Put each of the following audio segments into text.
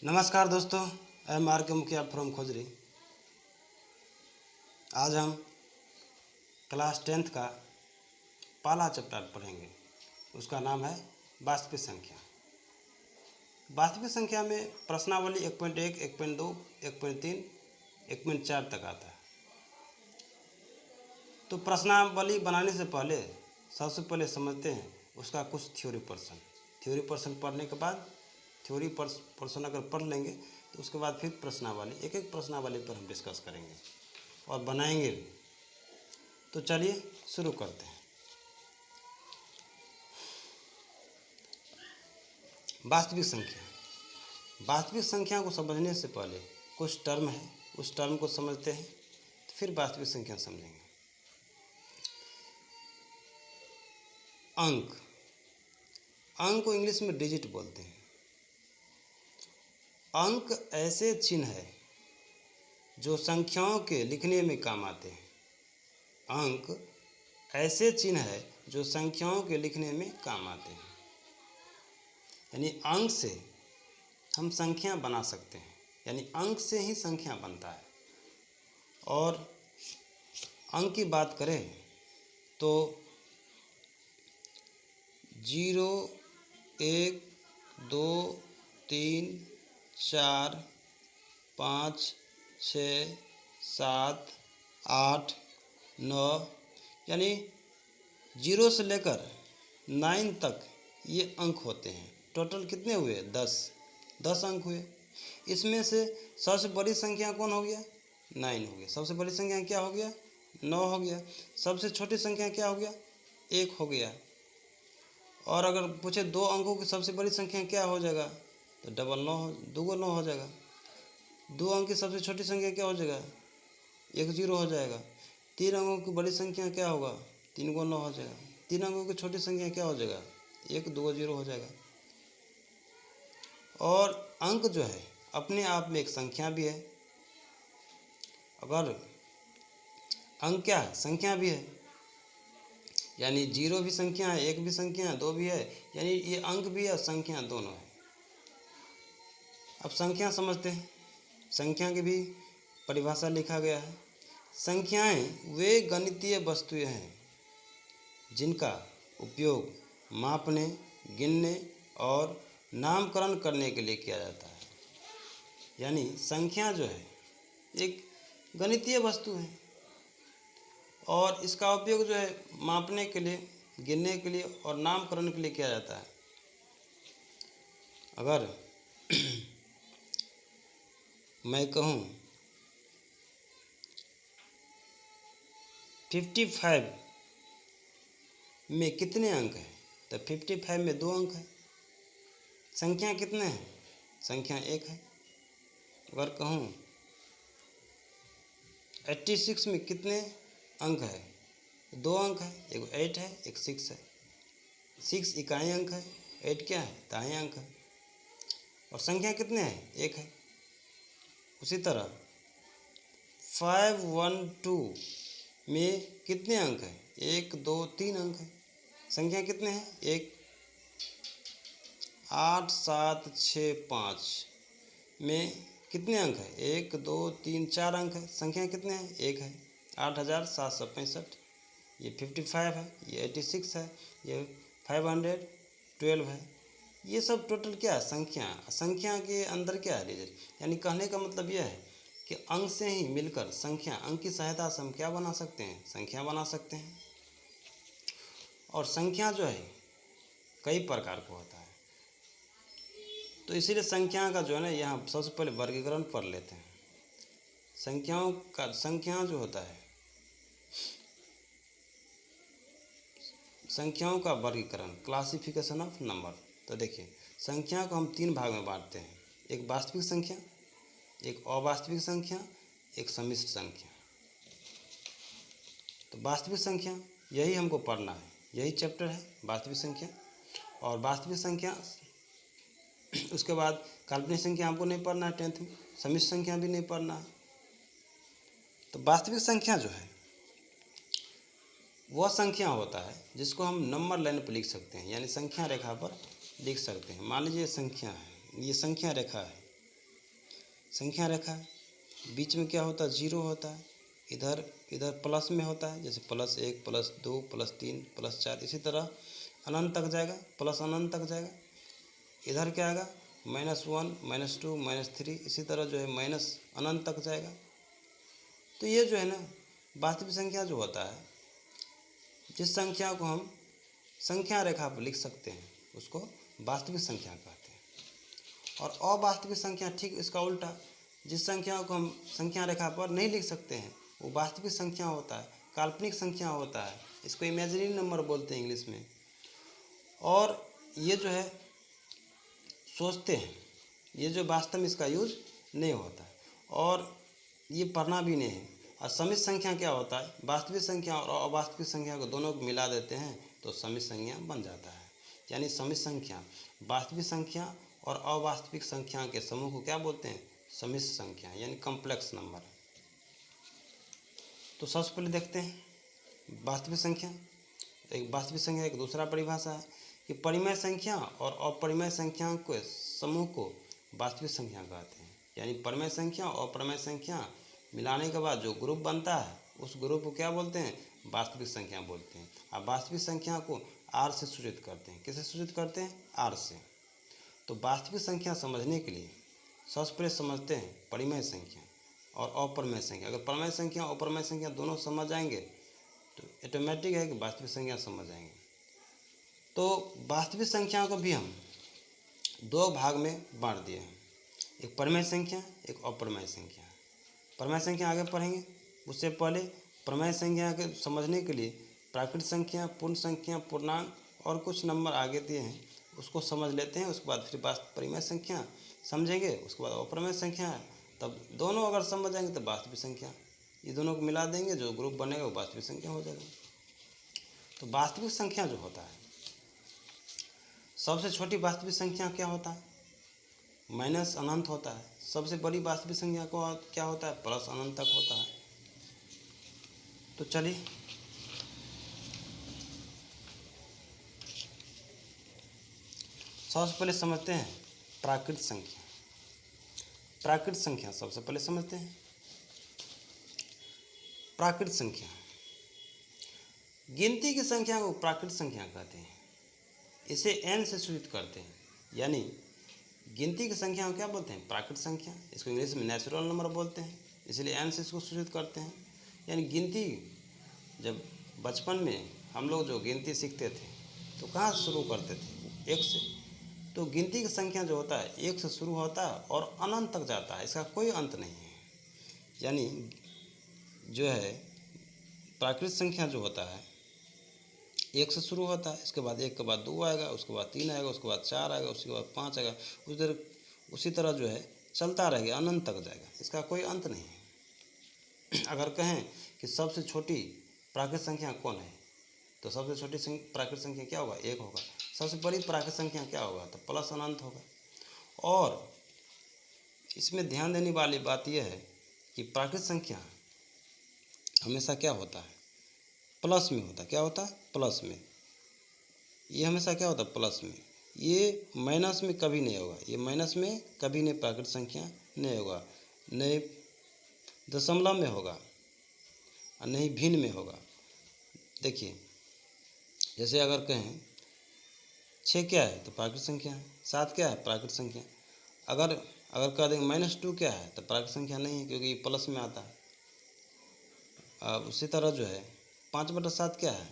नमस्कार दोस्तों, I M R के मुखिया फ्रॉम खोजरी। आज हम क्लास 10th का पहला चैप्टर पढ़ेंगे। उसका नाम है वास्तविक संख्या। वास्तविक संख्या में प्रश्नावली 1.1, 1.2, 1.3, 1.4 तक आता है। तो प्रश्नावली बनाने से पहले सबसे पहले समझते हैं उसका कुछ थ्योरी पर्सन पढ़ने के बाद थ्योरी पर्सन अगर पढ़ लेंगे तो उसके बाद फिर प्रश्नावली एक प्रश्नावली पर हम डिस्कस करेंगे और बनाएंगे भी। तो चलिए शुरू करते हैं। वास्तविक संख्या को समझने से पहले कुछ टर्म है, उस टर्म को समझते हैं तो फिर वास्तविक संख्या समझेंगे। अंक को इंग्लिश में डिजिट बोलते हैं। अंक ऐसे चिन्ह है जो संख्याओं के लिखने में काम आते हैं। अंक ऐसे चिन्ह है जो संख्याओं के लिखने में काम आते हैं। यानी अंक से हम संख्या बना सकते हैं, यानी अंक से ही संख्या बनता है। और अंक की बात करें तो 0, 1, 2, 3, 4, 5, 6, 7, 8, 9 यानी 0 से लेकर 9 तक ये अंक होते हैं। टोटल कितने हुए? 10 अंक हुए। इसमें से सबसे बड़ी संख्या कौन हो गया? 9 हो गया। सबसे बड़ी संख्या क्या हो गया? 9 हो गया। सबसे छोटी संख्या क्या हो गया? 1 हो गया। और अगर पूछे 2 अंकों की सबसे बड़ी संख्या क्या हो जाएगा तो 2 हो जाएगा। 2 अंक की सबसे छोटी संख्या क्या हो जाएगा? 1 0 हो जाएगा। 3 अंकों की बड़ी संख्या क्या होगा? 3 9 हो जाएगा। 3 अंकों की छोटी संख्या क्या हो जाएगा? 1 2 0 हो जाएगा। और अंक जो है अपने आप में एक संख्या भी है। अगर अंक क्या है? संख्या भी है। यानी 0 भी संख्या है, 1 भी संख्या है, 2 भी है, यानी ये अंक भी है, संख्या दोनों है। अब संख्या समझते हैं। संख्या की भी परिभाषा लिखा गया है। संख्याएं वे गणितीय वस्तुएं हैं जिनका उपयोग मापने, गिनने और नामकरण करने के लिए किया जाता है। यानी संख्या जो है एक गणितीय वस्तु है और इसका उपयोग जो है मापने के लिए, गिनने के लिए और नामकरण के लिए किया जाता है। अगर मैं कहूँ 55 में कितने अंक हैं तो 55 में 2 अंक है। संख्या कितने हैं? संख्या 1 है। अगर कहूँ 86 में कितने अंक है? 2 अंक है, एक 8 है, एक 6 है। 6 इकाई अंक है, 8 क्या है? तिहाई अंक है। और संख्या कितने हैं? 1 है। उसी तरह 512 में कितने अंक हैं? 1 2 3 अंक है। संख्या कितने हैं? 1। 8 7 6 5 में कितने अंक हैं? 1 2 3 4 अंक है। संख्या कितने हैं? 1 है। 8765। ये 55 है, ये 86 है, ये 512 है। ये सब टोटल क्या है? संख्या के अंदर क्या है? डिजिट। यानी कहने का मतलब यह है कि अंक से ही मिलकर संख्या, अंक की सहायता से हम क्या बना सकते हैं? संख्या बना सकते हैं। और संख्या जो है कई प्रकार का होता है। तो इसीलिए संख्या का जो है ना, यहाँ सबसे पहले वर्गीकरण पढ़ लेते हैं। संख्या जो होता है, संख्याओं का वर्गीकरण, क्लासिफिकेशन ऑफ नंबर। तो देखिए, संख्या को हम 3 भाग में बांटते हैं। एक वास्तविक संख्या, एक अवास्तविक संख्या, एक सम्मिश्र संख्या। तो वास्तविक संख्या यही हमको पढ़ना है, यही चैप्टर है वास्तविक संख्या। और वास्तविक संख्या उसके बाद काल्पनिक संख्या हमको नहीं पढ़ना है 10th में, सम्मिश्र संख्या भी नहीं पढ़ना है। तो वास्तविक संख्या जो है वह संख्या होता है जिसको हम नंबर लाइन पर लिख सकते हैं, यानी संख्या रेखा पर लिख सकते हैं। मान लीजिए संख्या है, ये संख्या रेखा है, संख्या रेखा, बीच में क्या होता है, जीरो होता है, इधर इधर प्लस में होता है, जैसे +1 +2 +3 +4, इसी तरह अनंत तक जाएगा, प्लस अनंत तक जाएगा। इधर क्या आएगा, -1 -2 -3, इसी तरह जो है माइनस अनंत तक जाएगा। तो ये जो है ना वास्तविक संख्या जो होता है, जिस संख्या को हम संख्या रेखा पर लिख सकते हैं उसको वास्तविक संख्या कहते हैं। और अवास्तविक संख्या ठीक इसका उल्टा, जिस संख्या को हम संख्या रेखा पर नहीं लिख सकते हैं वो वास्तविक संख्या होता है, काल्पनिक संख्या होता है, इसको इमेजिनरी नंबर बोलते हैं इंग्लिश में। और ये जो है सोचते हैं, ये जो वास्तव में इसका यूज नहीं होता है और ये पढ़ना भी नहीं है। और समित संख्या क्या होता है, वास्तविक संख्या और अवास्तविक संख्या को दोनों को मिला देते हैं तो समित संख्या बन जाता है। यानी समित संख्या वास्तविक संख्या और अवास्तविक संख्या के समूह को क्या बोलते हैं, समित संख्या, यानी कॉम्प्लेक्स नंबर। तो सबसे पहले देखते हैं वास्तविक संख्या। एक वास्तविक संख्या एक दूसरा परिभाषा है कि परिमेय संख्या और अपरिमेय संख्या के समूह को वास्तविक संख्या कहते हैं। यानी परिमेय संख्या और अपरिमेय संख्या मिलाने के बाद जो ग्रुप बनता है उस ग्रुप को क्या बोलते हैं, वास्तविक संख्या बोलते हैं। अब वास्तविक संख्या को आर से सूचित करते हैं। किससे सूचित करते हैं, आर से। तो वास्तविक संख्या समझने के लिए सबसे पहले समझते हैं परिमेय संख्या और अपरिमेय संख्या। अगर परिमेय संख्या और अपरिमेय संख्या दोनों समझ जाएंगे तो ऑटोमेटिक है कि वास्तविक संख्या समझ जाएंगे। तो वास्तविक संख्या को भी हम दो भाग में बांट दिए हैं, एक परिमेय संख्या, एक अपरिमेय संख्या। परिमेय संख्या आगे पढ़ेंगे, उससे पहले परिमेय संख्या के समझने के लिए प्राकृत संख्या, पूर्ण संख्या, पूर्णांक और कुछ नंबर आगे दिए हैं, उसको समझ लेते हैं। उसके बाद फिर परिमेय संख्या समझेंगे, उसके बाद अपरिमेय संख्या। तब दोनों अगर समझ जाएंगे तो वास्तविक संख्या, ये दोनों को मिला देंगे, जो ग्रुप बनेगा वो वास्तविक संख्या हो जाएगा। तो वास्तविक संख्या जो होता है, सबसे छोटी वास्तविक संख्या क्या होता है, माइनस अनंत होता है। सबसे बड़ी वास्तविक संख्या को क्या होता है, प्लस अनंत तक होता है। तो चलिए सबसे पहले समझते हैं प्राकृत संख्या। प्राकृत संख्या सबसे पहले समझते हैं। प्राकृत संख्या, गिनती की संख्या को प्राकृत संख्या कहते हैं। इसे n से सूचित करते हैं। यानी गिनती की संख्या को क्या बोलते हैं, प्राकृत संख्या। इसको इंग्लिश में नेचुरल नंबर बोलते हैं, इसलिए n से इसको सूचित करते हैं। यानी गिनती, जब बचपन में हम लोग जो गिनती सीखते थे तो कहाँ शुरू करते थे, 1 से। तो गिनती की संख्या जो होता है 1 से शुरू होता है और अनंत तक जाता है, इसका कोई अंत नहीं है। यानी जो है प्राकृत संख्या जो होता है 1 से शुरू होता है, इसके बाद 1 के बाद 2 आएगा, उसके बाद 3 आएगा, उसके बाद 4 आएगा, उसके बाद 5 आएगा, उसी तरह जो है चलता रहेगा, अनंत तक जाएगा, इसका कोई अंत नहीं है। अगर कहें कि सबसे छोटी प्राकृत संख्या कौन है, तो सबसे छोटी प्राकृत संख्या क्या होगा, 1 होगा। सबसे बड़ी प्राकृत संख्या क्या होगा, तो प्लस अनंत होगा। और इसमें ध्यान देने वाली बात यह है कि प्राकृत संख्या हमेशा क्या होता है, प्लस में होता है। क्या होता है, प्लस में। ये हमेशा क्या होता है, प्लस में। ये माइनस में कभी नहीं होगा, ये माइनस में कभी नहीं प्राकृत संख्या नहीं होगा, नहीं दशमलव में होगा और नहीं भिन्न में होगा। देखिए जैसे अगर कहें 6 क्या है तो प्राकृत संख्या है, 7 क्या है प्राकृत संख्या। अगर कह देंगे -2 क्या है तो प्राकृत संख्या नहीं है, क्योंकि ये प्लस में आता है। अब उसी तरह जो है 5/7 क्या है,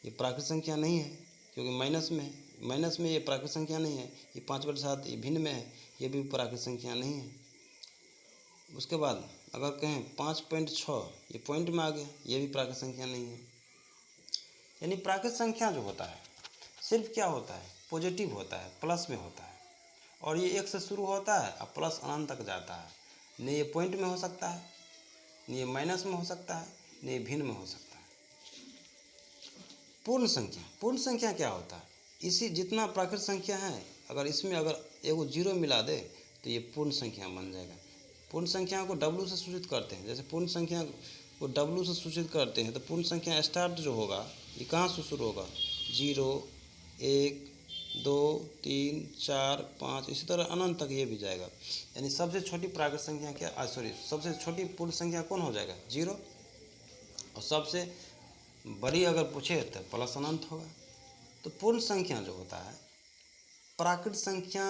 ये प्राकृत संख्या नहीं है, क्योंकि माइनस में है। माइनस में ये प्राकृत संख्या नहीं है। ये 5/7 ये भिन्न में है, ये भी प्राकृत संख्या नहीं है। उसके बाद अगर कहें 5.6, ये पॉइंट में आ गया, ये भी प्राकृत संख्या नहीं है। यानी प्राकृत संख्या जो होता है सिर्फ क्या होता है, पॉजिटिव होता है, प्लस में होता है। और ये 1 से शुरू होता है और प्लस अनंत तक जाता है। नहीं ये पॉइंट में हो सकता है, नहीं ये माइनस में हो सकता है, नहीं भिन्न में हो सकता है। पूर्ण संख्या, पूर्ण संख्या क्या होता है, इसी जितना प्राकृत संख्या है अगर इसमें अगर एगो 0 मिला दे तो ये पूर्ण संख्या बन जाएगा। पूर्ण संख्या को W से सूचित करते हैं। जैसे पूर्ण संख्या को W से सूचित करते हैं तो पूर्ण संख्या स्टार्ट जो होगा ये कहाँ से शुरू होगा, 0, 1, 2 3 4 5 इसी तरह अनंत तक ये भी जाएगा। यानी सबसे छोटी प्राकृत संख्या क्या, सॉरी, सबसे छोटी पूर्ण संख्या कौन हो जाएगा? 0। और सबसे बड़ी अगर पूछे तो प्लस अनंत होगा। तो पूर्ण संख्या जो होता है, प्राकृत संख्या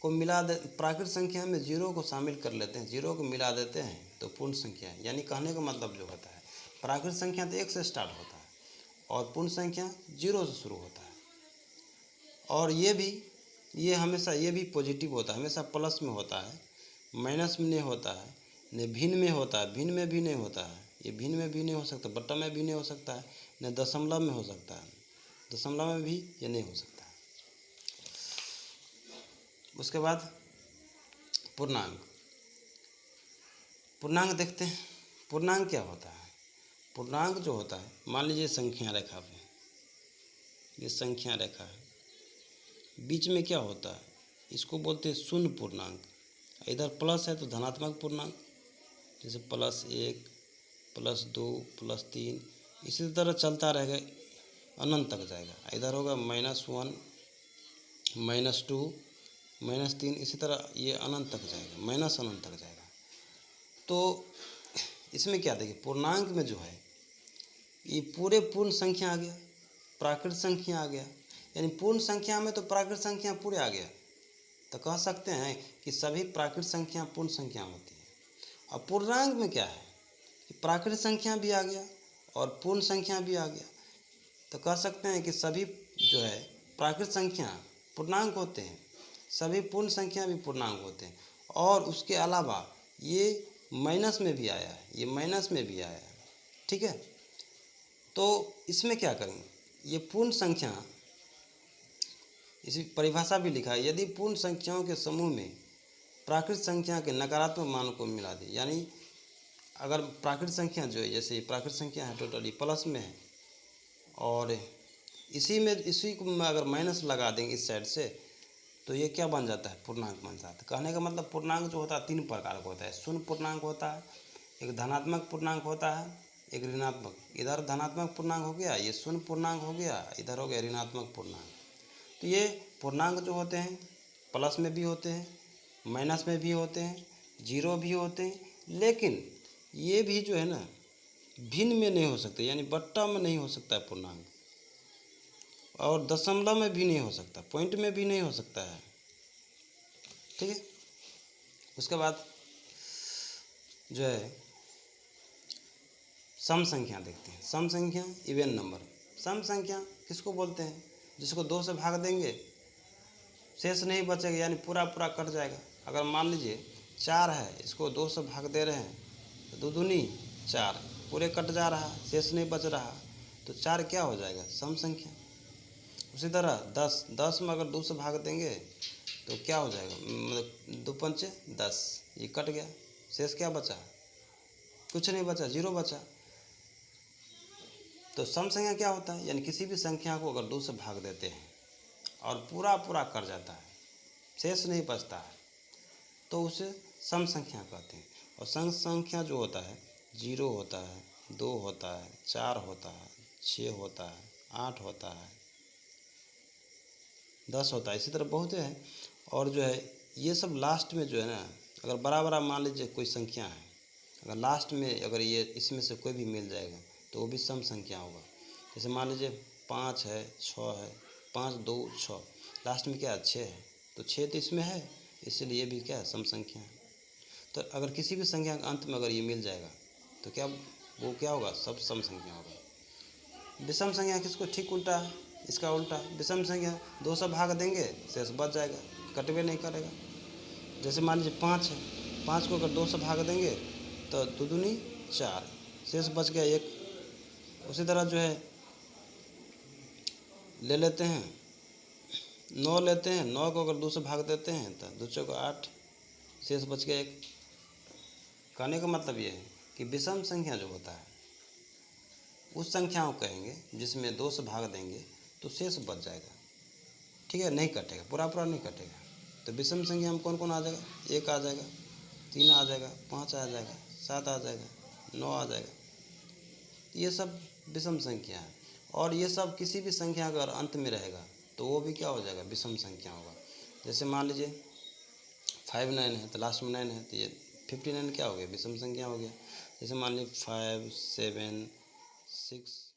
को मिला दे, प्राकृत संख्या में 0 को शामिल कर लेते हैं, 0 को मिला देते हैं तो पूर्ण संख्या है। यानी कहने का मतलब जो होता है, प्राकृत संख्या तो 1 से स्टार्ट होता है और पूर्ण संख्या 0 से शुरू होता है। और ये हमेशा ये भी पॉजिटिव होता है, हमेशा प्लस में होता है, माइनस में नहीं होता है, न भिन्न में होता है, भिन्न में भी नहीं होता है, ये भिन्न में भी नहीं हो सकता, बट्टा में भी नहीं हो सकता है, न दशमलव में हो सकता है, दशमलव में भी ये नहीं हो सकता है। उसके बाद पूर्णांक। पूर्णांक देखते हैं, पूर्णांक क्या होता है? पूर्णांक जो होता है, मान लीजिए संख्या रेखा पे, ये संख्या रेखा है, बीच में क्या होता है, इसको बोलते हैं शून्य पूर्णांक। इधर प्लस है तो धनात्मक पूर्णांक, जैसे +1 +2 +3 इसी तरह चलता रहेगा, अनंत तक जाएगा। इधर होगा -1 -2 -3 इसी तरह ये अनंत तक जाएगा, माइनस अनंत तक जाएगा। तो इसमें क्या देखिए, पूर्णांक में जो है ये पूरे पूर्ण संख्या आ गया, प्राकृत संख्या आ गया, यानी पूर्ण संख्या में तो प्राकृत संख्या पूरे आ गया। तो कह सकते हैं कि सभी प्राकृत संख्या पूर्ण संख्या होती है। अब पूर्णांक में क्या है कि प्राकृत संख्या भी आ गया और पूर्ण संख्या भी आ गया। तो कह सकते हैं कि सभी जो है प्राकृत संख्या पूर्णांक होते हैं, सभी पूर्ण संख्या भी पूर्णांक होते हैं। और उसके अलावा ये माइनस में भी आया है, ये माइनस में भी आया है, ठीक है। तो इसमें क्या करेंगे, ये पूर्ण संख्या, इसी परिभाषा भी लिखा है, यदि पूर्ण संख्याओं के समूह में प्राकृत संख्या के नकारात्मक मान को मिला दे, यानी अगर प्राकृत संख्या जो है, जैसे प्राकृत संख्या है टोटली प्लस में है और इसी को अगर माइनस लगा देंगे इस साइड से, तो ये क्या बन जाता है, पूर्णांक बन जाता है। कहने का मतलब पूर्णांक जो होता है 3 प्रकार का होता है। शून्य पूर्णांक होता है, एक धनात्मक पूर्णांक होता है, एक ऋणात्मक। इधर धनात्मक पूर्णांक हो गया, ये शून्य पूर्णांक हो गया, इधर हो गया ऋणात्मक पूर्णांक। तो ये पूर्णांक जो होते हैं प्लस में भी होते हैं, माइनस में भी होते हैं, 0 भी होते हैं, लेकिन ये भी जो है ना भिन्न में नहीं हो सकते, यानी बट्टा में नहीं हो सकता है पूर्णांक, और दशमलव में भी नहीं हो सकता, पॉइंट में भी नहीं हो सकता है, ठीक है। उसके बाद जो है सम संख्या देखते हैं। सम संख्या इवन नंबर। सम संख्या किसको बोलते हैं, जिसको 2 से भाग देंगे शेष नहीं बचेगा, यानी पूरा पूरा कट जाएगा। अगर मान लीजिए 4 है, इसको 2 से भाग दे रहे हैं तो 2 दूनी 4, पूरे कट जा रहा, शेष नहीं बच रहा, तो 4 क्या हो जाएगा, सम संख्या। उसी तरह 10 में अगर 2 से भाग देंगे तो क्या हो जाएगा, मतलब 2 पंचे 10, ये कट गया, शेष क्या बचा, कुछ नहीं बचा, 0 बचा। तो सम संख्या क्या होता है, यानी किसी भी संख्या को अगर 2 से भाग देते हैं और पूरा पूरा कर जाता है, शेष नहीं बचता है, तो उसे सम संख्या कहते हैं। और सम संख्या जो होता है 0 होता है, 2 होता है, 4 होता है, 6 होता है, 8 होता है, 10 होता है, इसी तरह बहुत है। और जो है ये सब लास्ट में जो है ना, अगर बड़ा बड़ा मान लीजिए कोई संख्या है, अगर लास्ट में अगर ये इसमें से कोई भी मिल जाएगा तो वो भी सम संख्या होगा। जैसे मान लीजिए 5 है, 6 है, 5 2 6, लास्ट में क्या है 6 है, तो 6 तो इसमें है, इसलिए ये भी क्या है, सम संख्या है। तो अगर किसी भी संख्या के अंत में अगर ये मिल जाएगा तो क्या वो क्या होगा, सब सम संख्या होगा। विषम संख्या किसको ठीक उल्टा है, इसका उल्टा। विषम संख्या 2 से भाग देंगे शेष बच जाएगा, कटवे नहीं करेगा। जैसे मान लीजिए 5 है, 5 को अगर 2 से भाग देंगे तो 2 दूनी 4, शेष बच गया 1। उसी तरह जो है ले लेते हैं 9 लेते हैं, 9 को अगर 2 से भाग देते हैं तो 2 चौक 8, शेष बच गया 1। कहने का मतलब ये है कि विषम संख्या जो होता है उस संख्या को कहेंगे जिसमें 2 से भाग देंगे तो शेष बच जाएगा, ठीक है, नहीं कटेगा, पूरा पूरा नहीं कटेगा। तो विषम संख्या में कौन कौन आ जाएगा, 1 आ जाएगा, 3 आ जाएगा, 5 आ जाएगा, 7 आ जाएगा, 9 आ जाएगा, ये सब विषम संख्या है। और ये सब किसी भी संख्या अगर अंत में रहेगा तो वो भी क्या हो जाएगा, विषम संख्या होगा। जैसे मान लीजिए 5 9 है तो लास्ट में 9 है, तो ये 59 क्या हो गया, विषम संख्या हो गया। जैसे मान लीजिए 5 7 6